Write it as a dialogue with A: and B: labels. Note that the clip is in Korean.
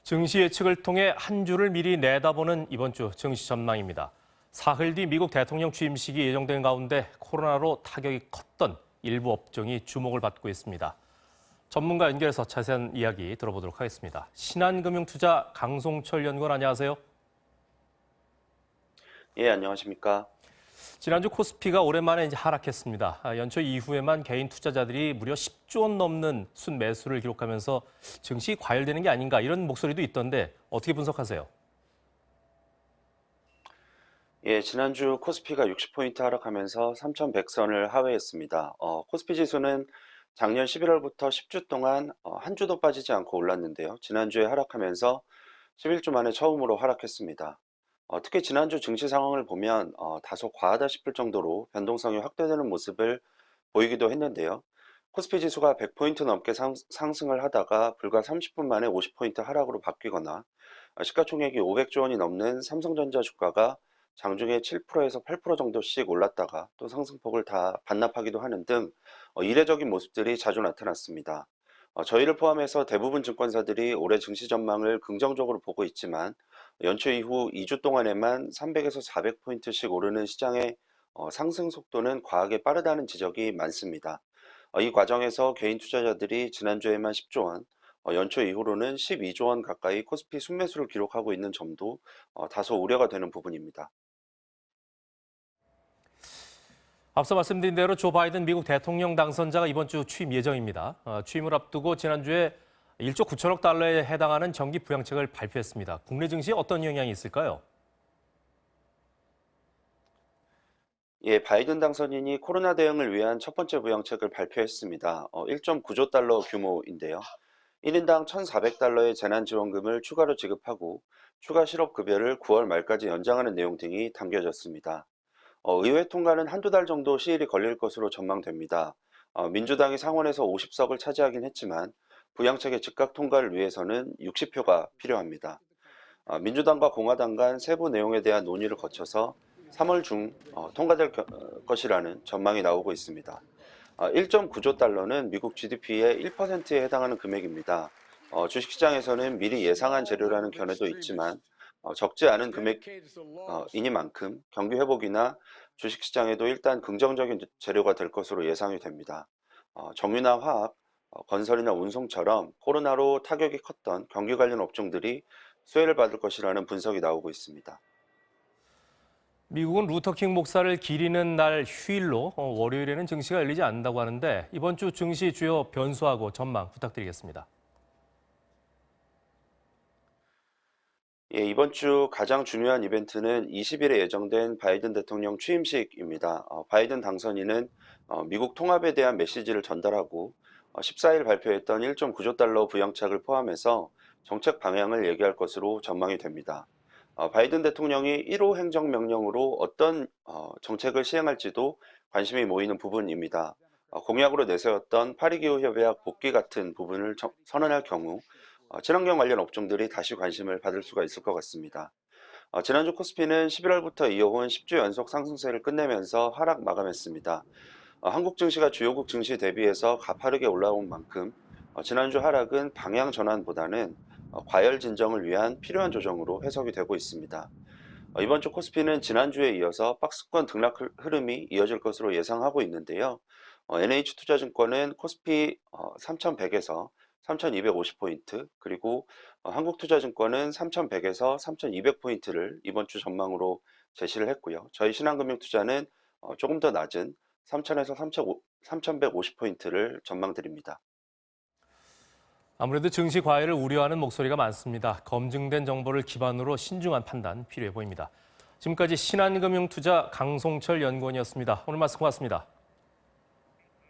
A: 증시 예측을 통해 한 주를 미리 내다보는 이번 주 증시 전망입니다. 사흘 뒤 미국 대통령 취임식이 예정된 가운데 코로나로 타격이 컸던 일부 업종이 주목을 받고 있습니다. 전문가 연결해서 자세한 이야기 들어보도록 하겠습니다. 신한금융투자 강송철 연구원 안녕하세요.
B: 예, 안녕하십니까.
A: 지난주 코스피가 오랜만에 하락했습니다. 연초 이후에만 개인 투자자들이 무려 10조 원 넘는 순매수를 기록하면서 증시 과열되는 게 아닌가 이런 목소리도 있던데 어떻게 분석하세요?
B: 예, 지난주 코스피가 60포인트 하락하면서 3,100선을 하회했습니다. 코스피 지수는 작년 11월부터 10주 동안 한 주도 빠지지 않고 올랐는데요. 지난주에 하락하면서 11주 만에 처음으로 하락했습니다. 특히 지난주 증시 상황을 보면 다소 과하다 싶을 정도로 변동성이 확대되는 모습을 보이기도 했는데요. 코스피 지수가 100포인트 넘게 상승을 하다가 불과 30분 만에 50포인트 하락으로 바뀌거나 시가총액이 500조 원이 넘는 삼성전자 주가가 장중에 7%에서 8% 정도씩 올랐다가 또 상승폭을 다 반납하기도 하는 등 이례적인 모습들이 자주 나타났습니다. 저희를 포함해서 대부분 증권사들이 올해 증시 전망을 긍정적으로 보고 있지만 연초 이후 2주 동안에만 300에서 400포인트씩 오르는 시장의 상승 속도는 과하게 빠르다는 지적이 많습니다. 이 과정에서 개인 투자자들이 지난주에만 10조 원, 연초 이후로는 12조 원 가까이 코스피 순매수를 기록하고 있는 점도 다소 우려가 되는 부분입니다.
A: 앞서 말씀드린 대로 조 바이든 미국 대통령 당선자가 이번 주 취임 예정입니다. 취임을 앞두고 지난주에 1조 9천억 달러에 해당하는 정기 부양책을 발표했습니다. 국내 증시에 어떤 영향이 있을까요?
B: 예, 바이든 당선인이 코로나 대응을 위한 첫 번째 부양책을 발표했습니다. 1.9조 달러 규모인데요. 1인당 1,400달러의 재난지원금을 추가로 지급하고 추가 실업급여를 9월 말까지 연장하는 내용 등이 담겨졌습니다. 의회 통과는 한두 달 정도 시일이 걸릴 것으로 전망됩니다. 민주당이 상원에서 50석을 차지하긴 했지만 부양책의 즉각 통과를 위해서는 60표가 필요합니다. 민주당과 공화당 간 세부 내용에 대한 논의를 거쳐서 3월 중 통과될 것이라는 전망이 나오고 있습니다. 1.9조 달러는 미국 GDP의 1%에 해당하는 금액입니다. 주식시장에서는 미리 예상한 재료라는 견해도 있지만 적지 않은 금액이니만큼 경기 회복이나 주식시장에도 일단 긍정적인 재료가 될 것으로 예상이 됩니다. 정유나 화학, 건설이나 운송처럼 코로나로 타격이 컸던 경기 관련 업종들이 수혜를 받을 것이라는 분석이 나오고 있습니다.
A: 미국은 루터킹 목사를 기리는 날 휴일로 월요일에는 증시가 열리지 않는다고 하는데 이번 주 증시 주요 변수하고 전망 부탁드리겠습니다.
B: 예, 이번 주 가장 중요한 이벤트는 20일에 예정된 바이든 대통령 취임식입니다. 바이든 당선인은 미국 통합에 대한 메시지를 전달하고 14일 발표했던 1.9조 달러 부양책을 포함해서 정책 방향을 얘기할 것으로 전망이 됩니다. 바이든 대통령이 1호 행정명령으로 어떤 정책을 시행할지도 관심이 모이는 부분입니다. 공약으로 내세웠던 파리기후협약 복귀 같은 부분을 선언할 경우 친환경 관련 업종들이 다시 관심을 받을 수가 있을 것 같습니다. 지난주 코스피는 11월부터 이어온 10주 연속 상승세를 끝내면서 하락 마감했습니다. 한국 증시가 주요국 증시 대비해서 가파르게 올라온 만큼 지난주 하락은 방향 전환보다는 과열 진정을 위한 필요한 조정으로 해석이 되고 있습니다. 이번 주 코스피는 지난주에 이어서 박스권 등락 흐름이 이어질 것으로 예상하고 있는데요. NH투자증권은 코스피 3,100에서 3,250포인트, 그리고 한국투자증권은 3,100에서 3,200포인트를 이번 주 전망으로 제시를 했고요. 저희 신한금융투자는 조금 더 낮은 3,000에서 3,150포인트를 전망드립니다.
A: 아무래도 증시 과열을 우려하는 목소리가 많습니다. 검증된 정보를 기반으로 신중한 판단 필요해 보입니다. 지금까지 신한금융투자 강송철 연구원이었습니다. 오늘 말씀 고맙습니다.